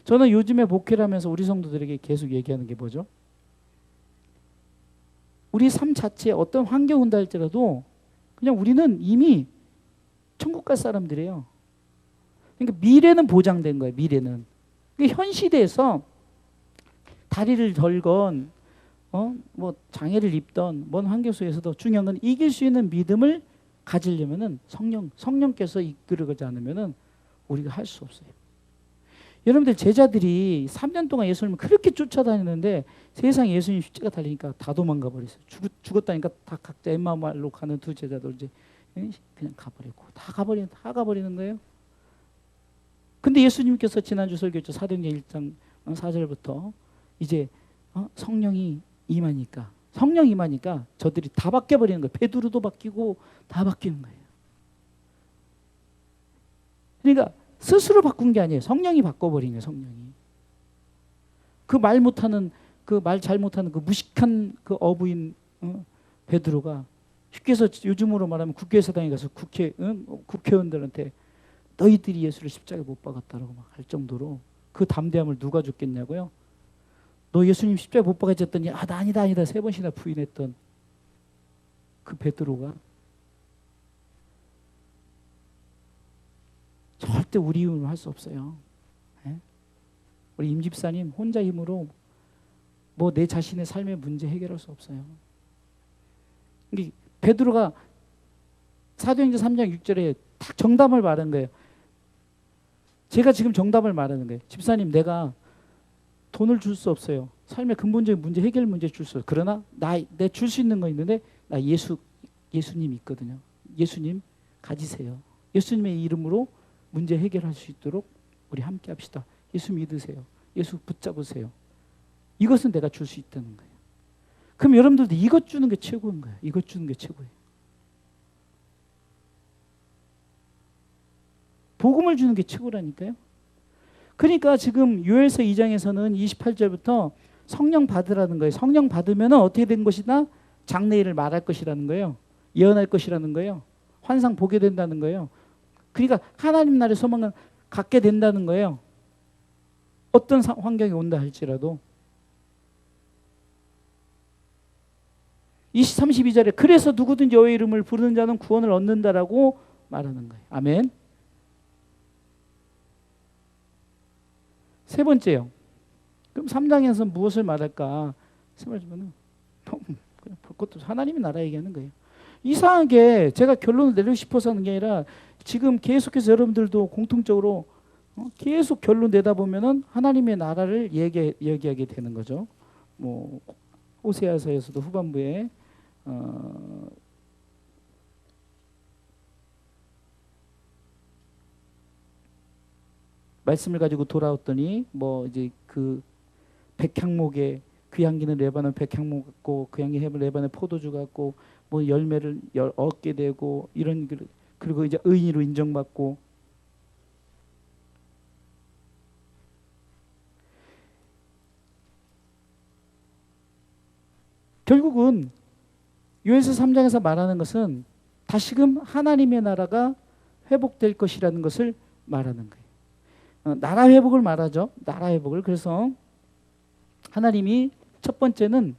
Speaker 1: 저는 요즘에 목회를 하면서 우리 성도들에게 계속 얘기하는 게 뭐죠? 우리 삶 자체에 어떤 환경 온다 할지라도 그냥 우리는 이미 천국 갈 사람들이에요. 그러니까 미래는 보장된 거예요. 미래는. 현 시대에서 다리를 덜건 뭐 장애를 입던 먼 환경 속에서도 중요한 건 이길 수 있는 믿음을 가지려면은 성령께서 이끌어가지 않으면은 우리가 할 수 없어요. 여러분들 제자들이 3년 동안 예수님을 그렇게 쫓아다니는데 세상에 예수님 십자가 달리니까 다 도망가 버렸어요. 죽었다니까 다 각자 엠마오로 가는 두 제자들 이제 그냥 가버리고 다 가버리는 거예요. 근데 예수님께서 지난주 설교했죠. 사도행전 1장 4절부터 이제 성령이 임하니까 저들이 다 바뀌어버리는 거예요. 베드로도 바뀌고 다 바뀌는 거예요. 그러니까 스스로 바꾼 게 아니에요. 성령이 바꿔버린 거예요. 성령이. 그 말 못하는 그 말 잘 못하는 그 무식한 그 어부인 베드로가 쉽게 해서 요즘으로 말하면 국회의사당에 가서 국회의원들한테 너희들이 예수를 십자가에 못 박았다라고 막 할 정도로 그 담대함을 누가 줬겠냐고요. 너 예수님 십자가에 못 박았더니 나 아니다 3번씩이나 부인했던 그 베드로가 절대 우리 힘으로 할 수 없어요. 네? 우리 임 집사님 혼자 힘으로 뭐 내 자신의 삶의 문제 해결할 수 없어요. 베드로가 사도행전 3장 6절에 딱 정답을 말한 거예요. 제가 지금 정답을 말하는 거예요. 집사님, 내가 돈을 줄 수 없어요. 삶의 근본적인 문제, 해결 문제 줄 수 없어요. 그러나 내 줄 수 있는 거 있는데 나 예수님 있거든요. 예수님 가지세요. 예수님의 이름으로 문제 해결할 수 있도록 우리 함께 합시다. 예수 믿으세요. 예수 붙잡으세요. 이것은 내가 줄 수 있다는 거예요. 그럼 여러분들도 이것 주는 게 최고인 거예요. 이것 주는 게 최고예요. 복음을 주는 게 최고라니까요. 그러니까 지금 요엘서 2장에서는 28절부터 성령 받으라는 거예요. 성령 받으면 어떻게 된 것이다? 장래일을 말할 것이라는 거예요. 예언할 것이라는 거예요. 환상 보게 된다는 거예요. 그러니까 하나님 나라의 소망을 갖게 된다는 거예요. 어떤 환경이 온다 할지라도. 32절에 그래서 누구든지 여호와의 이름을 부르는 자는 구원을 얻는다라고 말하는 거예요. 아멘. 세 번째요. 그럼 3장에서 무엇을 말할까? 그냥 볼 것도 하나님의 나라 얘기하는 거예요. 이상하게 제가 결론을 내리고 싶어서 하는 게 아니라 지금 계속해서 여러분들도 공통적으로 계속 결론 내다 보면은 하나님의 나라를 얘기하게 되는 거죠. 뭐 호세아서에서도 후반부에 말씀을 가지고 돌아왔더니 뭐 이제 그 백향목에 그 향기는 레바논 백향목 같고 그 향기 레바논 포도주 같고 뭐 열매를 얻게 되고 이런 그리고 이제 의인으로 인정받고 결국은 요엘서 3장에서 말하는 것은 다시금 하나님의 나라가 회복될 것이라는 것을 말하는 거예요. 나라 회복을 말하죠. 나라 회복을. 그래서 하나님이 첫 번째는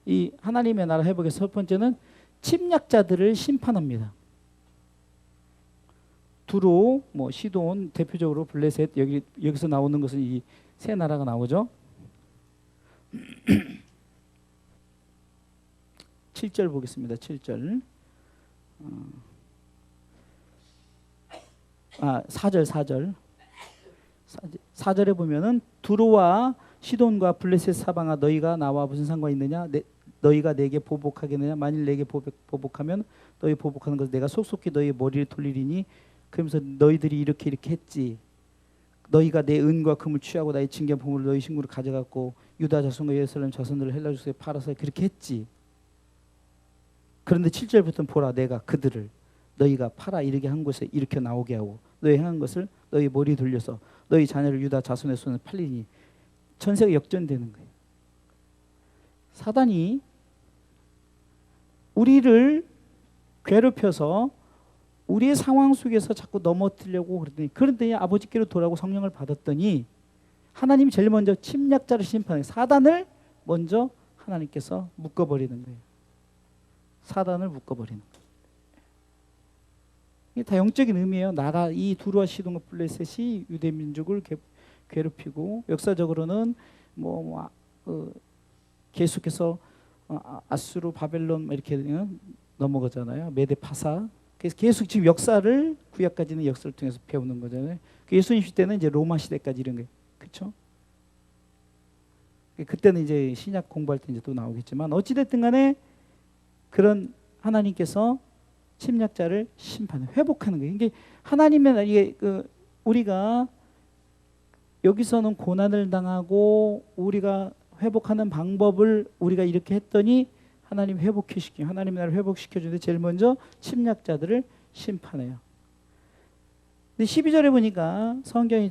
Speaker 1: 이 하나님의 나라 회복의 첫 번째는 침략자들을 심판합니다. 두로, 뭐 시돈, 대표적으로 블레셋, 여기서 나오는 것은 이 세 나라가 나오죠. 7절 보겠습니다. 7절. 4절. 4절에 보면은 두로와 시돈과 블레셋 사방아 너희가 나와 무슨 상관이 있느냐? 너희가 내게 보복하겠느냐? 만일 내게 보복하면 너희 보복하는 것을 내가 속속히 너희의 머리를 돌리리니 그러면서 너희들이 이렇게 했지. 너희가 내 은과 금을 취하고 나의 징계한 보물을 너희 신구로 가져갔고 유다 자손과 예루살렘 자손들을 헬라 족속에 팔아서 그렇게 했지. 그런데 7절부터는 보라 내가 그들을 너희가 팔아 이르게 한 곳에 이렇게 나오게 하고 너희 행한 것을 너희 머리 돌려서 너희 자녀를 유다 자손의 손에 팔리니 전세가 역전되는 거예요. 사단이 우리를 괴롭혀서 우리의 상황 속에서 자꾸 넘어뜨리려고 그러더니 아버지께로 돌아오고 성령을 받았더니 하나님이 제일 먼저 침략자를 심판해요. 사단을 먼저 하나님께서 묶어버리는 거예요. 사단을 묶어버리는 거예요. 이게 다 영적인 의미예요. 나라 이 두루와 시돈과 블레셋이 유대 민족을 괴롭히고 역사적으로는 계속해서 아수르, 바벨론 이렇게 넘어가잖아요. 메데 파사. 그래서 계속 지금 역사를 구약까지는 역사를 통해서 배우는 거잖아요. 예수님 시대는 이제 로마 시대까지 이런 게 그렇죠? 그때는 이제 신약 공부할 때 이제 또 나오겠지만 어찌됐든 간에 그런 하나님께서 침략자를 심판해 회복하는 거예요. 이게 하나님의 이게 우리가 여기서는 고난을 당하고 우리가 회복하는 방법을 우리가 이렇게 했더니 하나님 회복시키고 하나님의 나라를 회복시켜주는데 제일 먼저 침략자들을 심판해요. 근데 12절에 보니까 성경이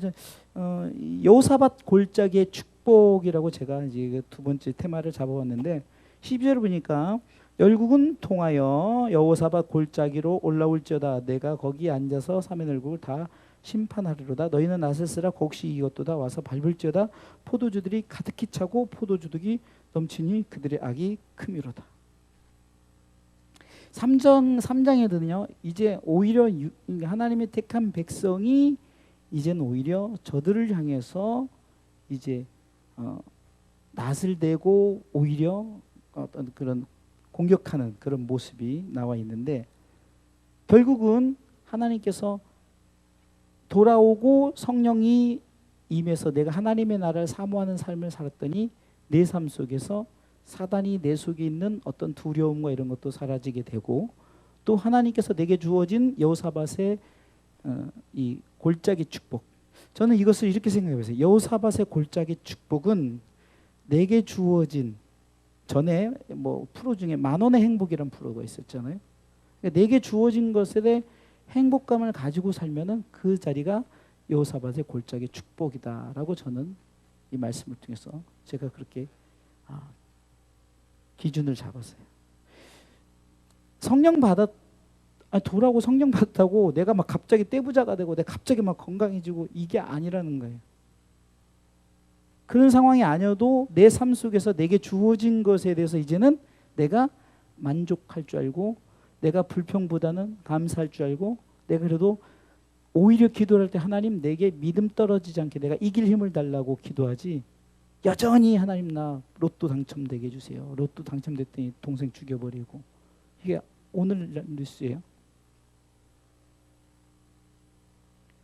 Speaker 1: 여호사밧 골짜기의 축복이라고 제가 이제 두 번째 테마를 잡아왔는데 12절에 보니까 열국은 통하여 여호사밧 골짜기로 올라올지어다 내가 거기 앉아서 사면 열국을 다 심판하리로다 너희는 낫을 쓰라 곡식 이것도다 와서 밟을지어다 포도주들이 가득히 차고 포도주득이 넘치니 그들의 악이 크미로다. 3장에는요 이제 오히려 하나님의 택한 백성이 이제는 오히려 저들을 향해서 이제 낫을 대고 오히려 어떤 그런 공격하는 그런 모습이 나와 있는데 결국은 하나님께서 돌아오고 성령이 임해서 내가 하나님의 나라를 사모하는 삶을 살았더니 내 삶 속에서 사단이 내 속에 있는 어떤 두려움과 이런 것도 사라지게 되고 또 하나님께서 내게 주어진 여호사밧의 이 골짜기 축복 저는 이것을 이렇게 생각해 보세요. 여호사밧의 골짜기 축복은 내게 주어진 전에 프로 중에 만원의 행복이라는 프로가 있었잖아요. 그러니까 내게 주어진 것에 대해 행복감을 가지고 살면은 그 자리가 여호사밧의 골짜기 축복이다라고 저는 이 말씀을 통해서 제가 그렇게 기준을 잡았어요. 성령 돌아오고 성령 받았다고 내가 막 갑자기 떼부자가 되고 내가 갑자기 막 건강해지고 이게 아니라는 거예요. 그런 상황이 아니어도 내 삶 속에서 내게 주어진 것에 대해서 이제는 내가 만족할 줄 알고 내가 불평보다는 감사할 줄 알고 내가 그래도 오히려 기도할 때 하나님 내게 믿음 떨어지지 않게 내가 이길 힘을 달라고 기도하지 여전히 하나님 나 로또 당첨되게 해주세요. 로또 당첨됐더니 동생 죽여버리고 이게 오늘 뉴스예요.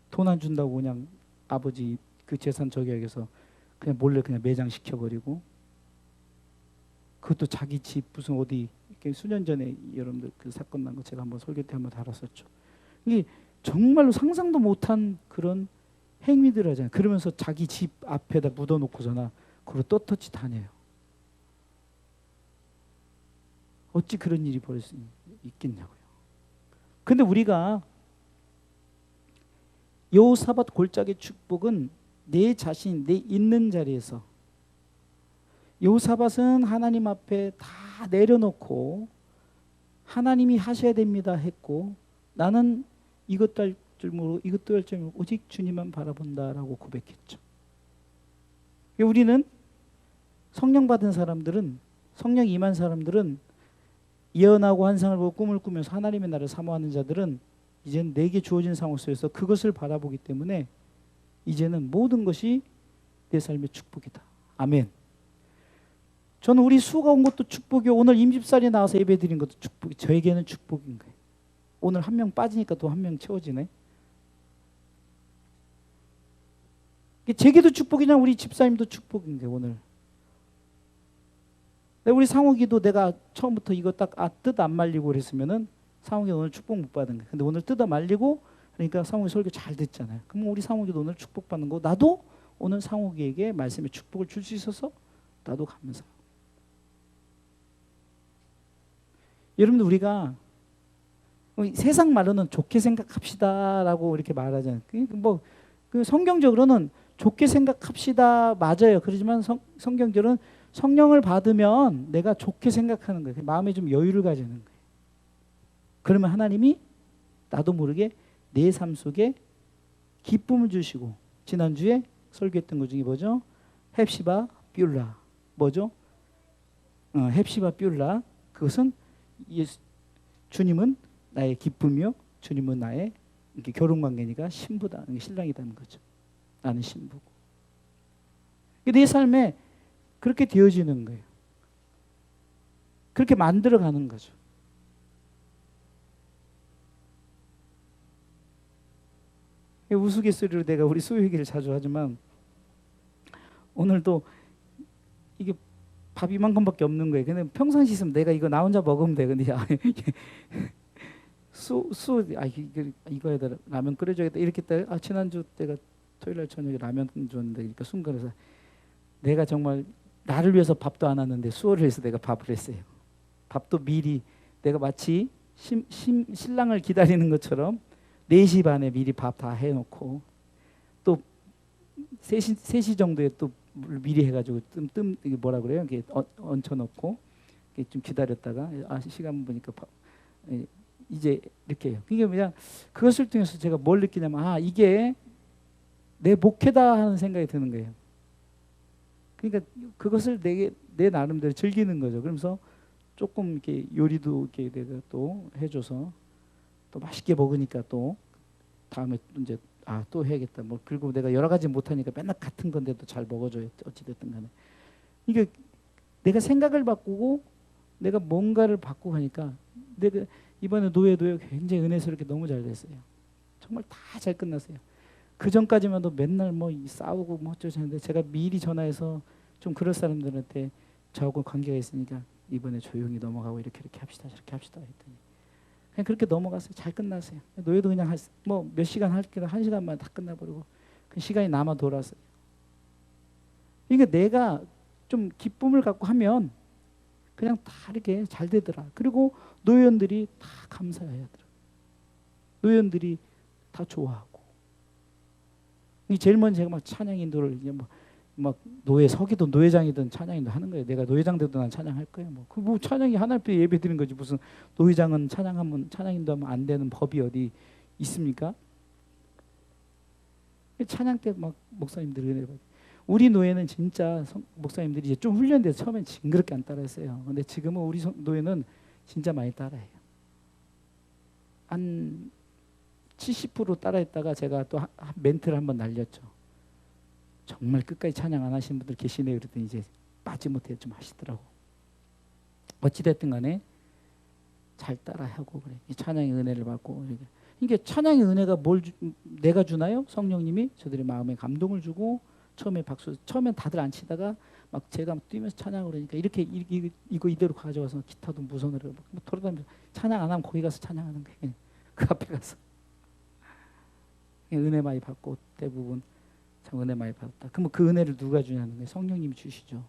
Speaker 1: 돈 안 준다고 그냥 아버지 그 재산 저격해서 그냥 몰래 그냥 매장시켜버리고 그것도 자기 집 무슨 어디 이렇게 수년 전에 여러분들 그 사건 난 거 제가 한번 설교 때 한번 다뤘었죠. 이게 정말로 상상도 못한 그런 행위들 하잖아요. 그러면서 자기 집 앞에다 묻어놓고서나 그걸 떳떳이 다녀요. 어찌 그런 일이 벌어질 수 있겠냐고요. 근데 우리가 여호사밧 골짜기 축복은 내 자신, 내 있는 자리에서 여호사밧은 하나님 앞에 다 내려놓고 하나님이 하셔야 됩니다 했고 나는 이것도 줄 모르고 이것도 할 줄 모르고 오직 주님만 바라본다라고 고백했죠. 우리는 성령 받은 사람들은, 성령 임한 사람들은, 예언하고 환상을 보고 꿈을 꾸면서 하나님의 나라를 사모하는 자들은 이제는 내게 주어진 상황 속에서 그것을 바라보기 때문에 이제는 모든 것이 내 삶의 축복이다. 아멘. 저는 우리 수가 온 것도 축복이요, 오늘 임집살이 나와서 예배 드린 것도 축복이, 저에게는 축복인 거예요. 오늘 한 명 빠지니까 또 한 명 채워지네. 제게도 축복이냐, 우리 집사님도 축복인 거예요. 오늘 우리 상욱이도 내가 처음부터 이거 딱 뜻 안 말리고 그랬으면은 상욱이 오늘 축복 못 받은 거예요. 근데 오늘 뜯어 말리고 그러니까 상욱이 설교 잘 듣잖아요. 그럼 우리 상욱이도 오늘 축복 받는 거, 나도 오늘 상욱이에게 말씀의 축복을 줄 수 있어서 나도 감사하고. 여러분들, 우리가 세상 말로는 좋게 생각합시다라고 이렇게 말하잖아요. 그 성경적으로는 좋게 생각합시다 맞아요. 그렇지만 성경적으로는 성령을 받으면 내가 좋게 생각하는 거예요. 마음에 좀 여유를 가지는 거예요. 그러면 하나님이 나도 모르게 내 삶 속에 기쁨을 주시고, 지난주에 설교했던 것 중에 뭐죠? 헵시바 뷸라. 뭐죠? 헵시바 뷸라. 그것은 주님은 나의 기쁨이요, 주님은 나의 결혼관계니까 신부다, 신랑이다는 거죠. 나는 신부고. 내 삶에 그렇게 되어지는 거예요. 그렇게 만들어가는 거죠. 우스갯소리로 내가 우리 수요 얘기를 자주 하지만 오늘도 이게 밥 이만큼밖에 없는 거예요. 근데 평상시 있으면 내가 이거 나 혼자 먹으면 돼. 근데 이거 해야 라면 끓여줘야겠다 이렇게 했다가 지난주 때가 토요일날 저녁에 라면 줬는데, 그러니까 순간에서 내가 정말 나를 위해서 밥도 안 하는데 수호를 해서 내가 밥을 했어요. 밥도 미리 내가 마치 신랑을 기다리는 것처럼 4시 반에 미리 밥 다 해놓고 또 3시 정도에 또 미리 해가지고 이게 뭐라 그래요? 이게 얹혀놓고 좀 기다렸다가 시간 보니까 이제 이렇게 해요. 그게 그냥 그것을 통해서 제가 뭘 느끼냐면 이게 내 목회다 하는 생각이 드는 거예요. 그러니까 그것을 내 나름대로 즐기는 거죠. 그러면서 조금 이렇게 요리도 이렇게 내가 또 해줘서 또 맛있게 먹으니까 또 다음에 이제 또 해야겠다. 그리고 내가 여러 가지 못하니까 맨날 같은 건데도 잘 먹어줘요. 어찌됐든 간에. 이게 내가 생각을 바꾸고 내가 뭔가를 바꾸고 하니까 내가 이번에 노예도요 굉장히 은혜스럽게 너무 잘 됐어요. 정말 다 잘 끝났어요. 그 전까지만 해도 맨날 싸우고 어쩌는데 제가 미리 전화해서 좀 그럴 사람들한테 저하고 관계가 있으니까 이번에 조용히 넘어가고 이렇게 합시다, 저렇게 합시다 했더니 그냥 그렇게 넘어갔어요. 잘 끝났어요. 노예도 그냥 몇 시간 할게도 1시간만 다 끝나버리고 그 시간이 남아 돌았어요. 그러니까 내가 좀 기쁨을 갖고 하면 그냥 다 이렇게 잘 되더라. 그리고 노예원들이 다 감사해하더라. 노예원들이 다 좋아하고. 제일 먼저 제가 찬양 인도를 노예 서기도 노예장이든 찬양 인도 하는 거예요. 내가 노예장 돼도 난 찬양할 거예요. 찬양이 하나님 앞에 예배 드리는 거지 무슨 노예장은 찬양 인도하면 안 되는 법이 어디 있습니까? 찬양 때 목사님들이 은혜를 받고. 우리 노예는 진짜 목사님들이 이제 좀 훈련돼서 처음엔 징그럽게 안 따라했어요. 근데 지금은 우리 노예는 진짜 많이 따라해요. 한 70% 따라했다가 제가 또 멘트를 한번 날렸죠. 정말 끝까지 찬양 안 하시는 분들 계시네요. 그랬더니 이제 마지못해 좀 하시더라고. 어찌됐든 간에 잘 따라하고 그래. 찬양의 은혜를 받고. 이게 찬양의 은혜가 내가 주나요? 성령님이 저들의 마음에 감동을 주고 처음엔 다들 안 치다가 제가 뛰면서 찬양을 하니까 이렇게 이거 이대로 가져와서 기타도 무선으로 돌아다니면서 찬양 안 하면 거기 가서 찬양하는 거예요. 그 앞에 가서. 은혜 많이 받고 대부분 참 은혜 많이 받았다. 그럼 그 은혜를 누가 주냐는 거예요. 성령님이 주시죠.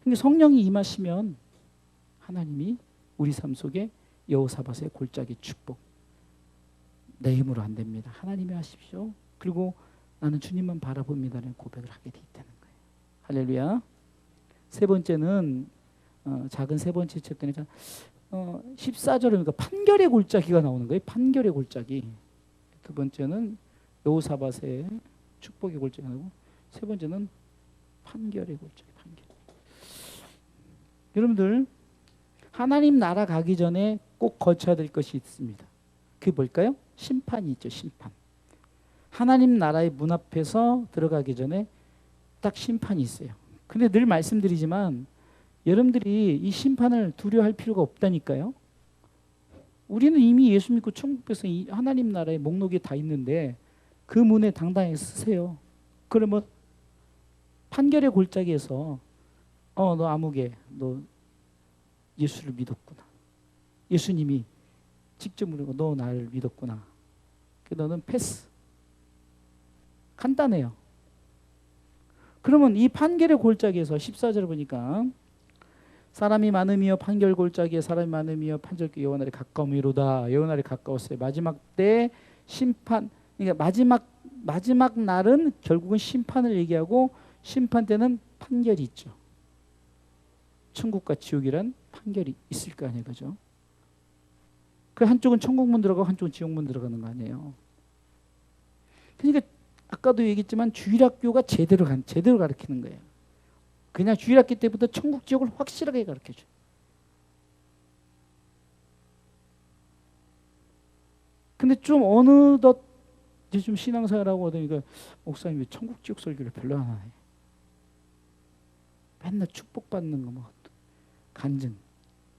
Speaker 1: 그러니까 성령이 임하시면 하나님이 우리 삶 속에 여호사밧의 골짜기 축복, 내 힘으로 안 됩니다. 하나님이 하십시오. 그리고 나는 주님만 바라봅니다라는 고백을 하게 돼 있다는 거예요. 할렐루야. 세 번째는 작은 세 번째 챕터니까 14절에 그러니까 판결의 골짜기가 나오는 거예요. 판결의 골짜기. 두 번째는 여호사밧의 축복의 골짜기고, 세 번째는 판결의 골짜기. 판결. 여러분들 하나님 나라 가기 전에 꼭 거쳐야 될 것이 있습니다. 그게 뭘까요? 심판이 있죠. 심판. 하나님 나라의 문 앞에서 들어가기 전에 딱 심판이 있어요. 근데 늘 말씀드리지만 여러분들이 이 심판을 두려워할 필요가 없다니까요. 우리는 이미 예수 믿고 천국 백성 하나님 나라의 목록이 다 있는데 그 문에 당당히 쓰세요. 그러면 판결의 골짜기에서 너 아무개, 너 예수를 믿었구나. 예수님이 직접 물으고 너 나를 믿었구나. 너는 패스. 간단해요. 그러면 이 판결의 골짜기에서 14절 보니까 사람이 많으며 판결 골짜기에 사람이 많으며 판결기 여호와 날이 가까우미로다. 여호와 날이 가까웠어요. 마지막 때 심판, 그러니까 마지막 날은 결국은 심판을 얘기하고 심판 때는 판결이 있죠. 천국과 지옥이란 판결이 있을 거 아니에요, 그죠? 그 한쪽은 천국문 들어가고 한쪽은 지옥문 들어가는 거 아니에요. 그러니까 아까도 얘기했지만 주일학교가 제대로 가르치는 거예요. 그냥 주일학기 때부터 천국 지옥을 확실하게 가르쳐줘요. 근데 좀 어느덧 이제 좀 신앙생활하고 하니까 목사님이 천국 지옥 설교를 별로 안 하네. 맨날 축복받는 거 뭐 간증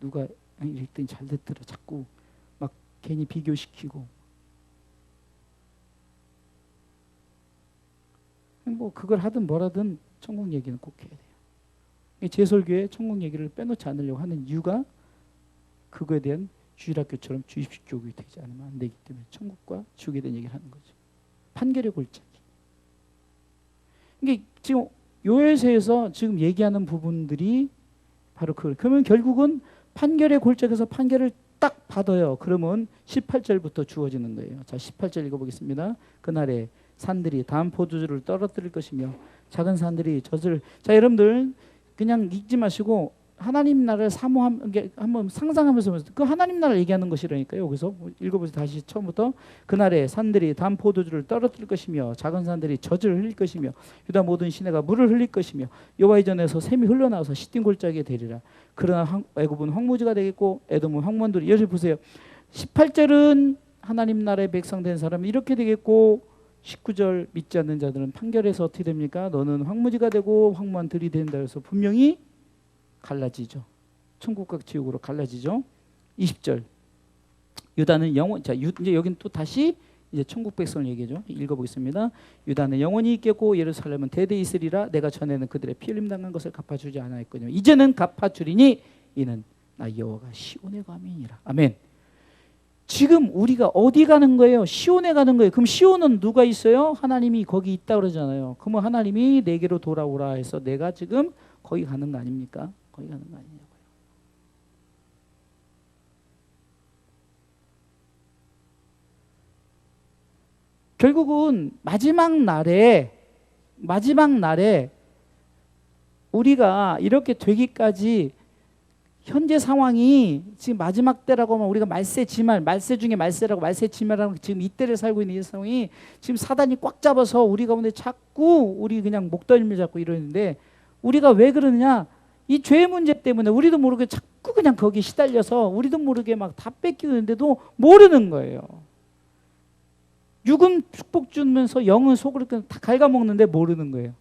Speaker 1: 누가 이랬더니 잘 됐더라 자꾸 막 괜히 비교시키고 뭐 그걸 하든 뭐라든 천국 얘기는 꼭 해야 돼요. 제 설교에 천국 얘기를 빼놓지 않으려고 하는 이유가 그거에 대한 주일학교처럼 주입식 교육이 되지 않으면 안 되기 때문에 천국과 지옥에 대한 얘기를 하는 거죠. 판결의 골짜기. 이게 지금 요엘서에서 지금 얘기하는 부분들이 바로 그러면 결국은 판결의 골짜기에서 판결을 딱 받아요. 그러면 18절부터 주어지는 거예요. 자, 18절 읽어보겠습니다. 그날에 산들이 다음 포도주를 떨어뜨릴 것이며 작은 산들이 젖을. 자, 여러분들 그냥 읽지 마시고 하나님 나라를 한번 상상하면서 그 하나님 나라를 얘기하는 것이라니까요. 그래서 읽어보세요. 다시 처음부터. 그날에 산들이 단 포도주를 떨어뜨릴 것이며 작은 산들이 젖을 흘릴 것이며 유다 모든 시내가 물을 흘릴 것이며 여호와의 전에서 샘이 흘러나와서 시딘 골짜기에 되리라. 그러나 애굽은 황무지가 되겠고 에돔은 황무원들이. 여기 보세요. 18절은 하나님 나라의 백성 된 사람은 이렇게 되겠고 19절 믿지 않는 자들은 판결에서 어떻게 됩니까? 너는 황무지가 되고 황무원들이 된다. 해서 분명히 갈라지죠. 천국과 지옥으로 갈라지죠. 20절 유다는 영원. 자, 이제 여기는 또 다시 이제 천국 백성을 얘기하죠. 읽어보겠습니다. 유다는 영원히 있겠고 예루살렘은 대대 있으리라. 내가 전에는 그들의 피 흘림 당한 것을 갚아주지 않았거든요. 이제는 갚아주리니 이는 나 여호와가 시온에 감이니라. 아멘. 지금 우리가 어디 가는 거예요? 시온에 가는 거예요. 그럼 시온은 누가 있어요? 하나님이 거기 있다 그러잖아요. 그러면 하나님이 내게로 돌아오라 해서 내가 지금 거기 가는 거 아닙니까? 거기 가는 거 아니냐고요. 결국은 마지막 날에 우리가 이렇게 되기까지 현재 상황이 지금 마지막 때라고 하면 우리가 말세 중에 말세라고 말세지말라고 지금 이때를 살고 있는 이 상황이 지금 사단이 꽉 잡아서 우리 가운데 자꾸 우리 그냥 목덜미를 잡고 이러는데 우리가 왜 그러느냐? 이 죄 문제 때문에 우리도 모르게 자꾸 그냥 거기 시달려서 우리도 모르게 막 다 뺏기는데도 모르는 거예요. 육은 축복 주면서 영은 속을 다 갉아먹는데 모르는 거예요.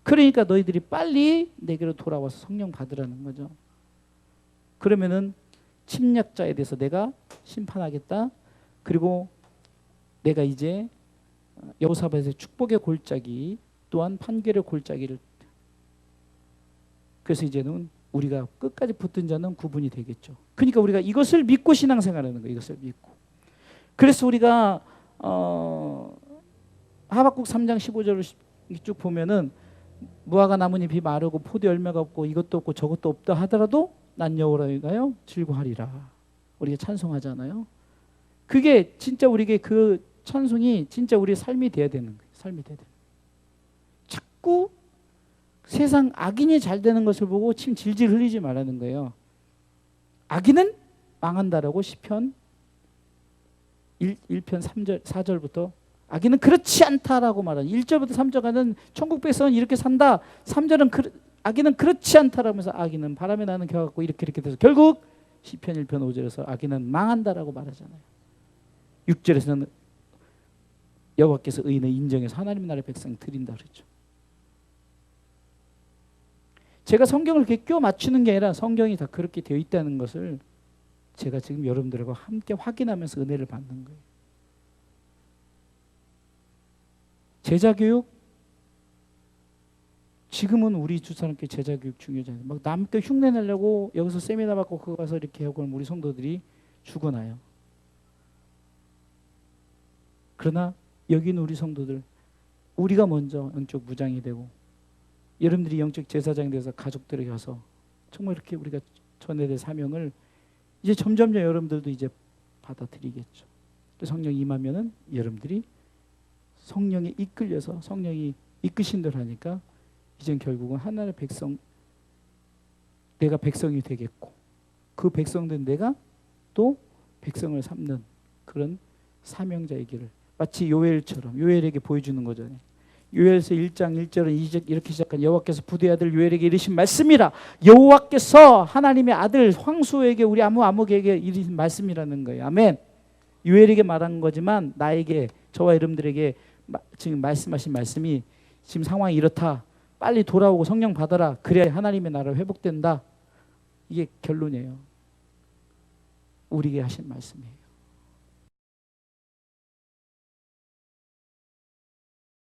Speaker 1: 그러니까 너희들이 빨리 내게로 돌아와서 성령 받으라는 거죠. 그러면은 침략자에 대해서 내가 심판하겠다. 그리고 내가 이제 여호사밧의 축복의 골짜기 또한 판결의 골짜기를. 그래서 이제는 우리가 끝까지 붙든 자는 구분이 되겠죠. 그러니까 우리가 이것을 믿고 신앙생활하는 거예요. 이것을 믿고. 그래서 우리가 하박국 3장 15절을 쭉 보면은 무화과 나뭇잎이 마르고 포도 열매가 없고 이것도 없고 저것도 없다 하더라도 난 여호와가요 즐거하리라. 우리가 찬송하잖아요. 그게 진짜 우리에게 그 찬송이 진짜 우리의 삶이 돼야 되는 거예요. 삶이 돼야 되는 거예요. 자꾸 세상 악인이 잘 되는 것을 보고 침 질질 흘리지 말라는 거예요. 악인은 망한다라고 시편 1편 3절 4절부터 아기는 그렇지 않다라고 말하는 1절부터 3절까지는 천국 백성은 이렇게 산다. 3절은 아기는 그렇지 않다라면서 아기는 바람에 나는 겨 갖고 이렇게 돼서 결국 시편 1편 5절에서 아기는 망한다라고 말하잖아요. 6절에서는 여호와께서 의인을 인정해서 하나님 나라의 백성 드린다 그랬죠. 제가 성경을 이렇게 끼워 맞추는 게 아니라 성경이 다 그렇게 되어 있다는 것을 제가 지금 여러분들과 함께 확인하면서 은혜를 받는 거예요. 제자교육, 지금은 우리 주사람께 제자교육 중요하잖아요. 막 남께 흉내 내려고 여기서 세미나 받고 그거 가서 이렇게 하고 우리 성도들이 죽어나요. 그러나 여기는 우리 성도들, 우리가 먼저 영적 무장이 되고 여러분들이 영적 제사장이 돼서 가족들에게 가서 정말 이렇게 우리가 전해야 될 사명을 이제 점점 여러분들도 이제 받아들이겠죠. 성령이 임하면은 여러분들이 성령에 이끌려서 성령이 이끄신 대로 하니까 이젠 결국은 하나님의 백성, 내가 백성이 되겠고 그 백성된 내가 또 백성을 삼는 그런 사명자의 길을 마치 요엘처럼 요엘에게 보여주는 거잖아요. 요엘서 1장 1절은 이렇게 시작한 여호와께서 부대의 아들 요엘에게 이르신 말씀이라. 여호와께서 하나님의 아들 황수에게 우리 아무에게 이르신 말씀이라는 거예요. 아멘. 요엘에게 말한 거지만 나에게 저와 여러분들에게 지금 말씀하신 말씀이 지금 상황이 이렇다. 빨리 돌아오고 성령 받아라. 그래야 하나님의 나라가 회복된다. 이게 결론이에요. 우리에게 하신 말씀이에요.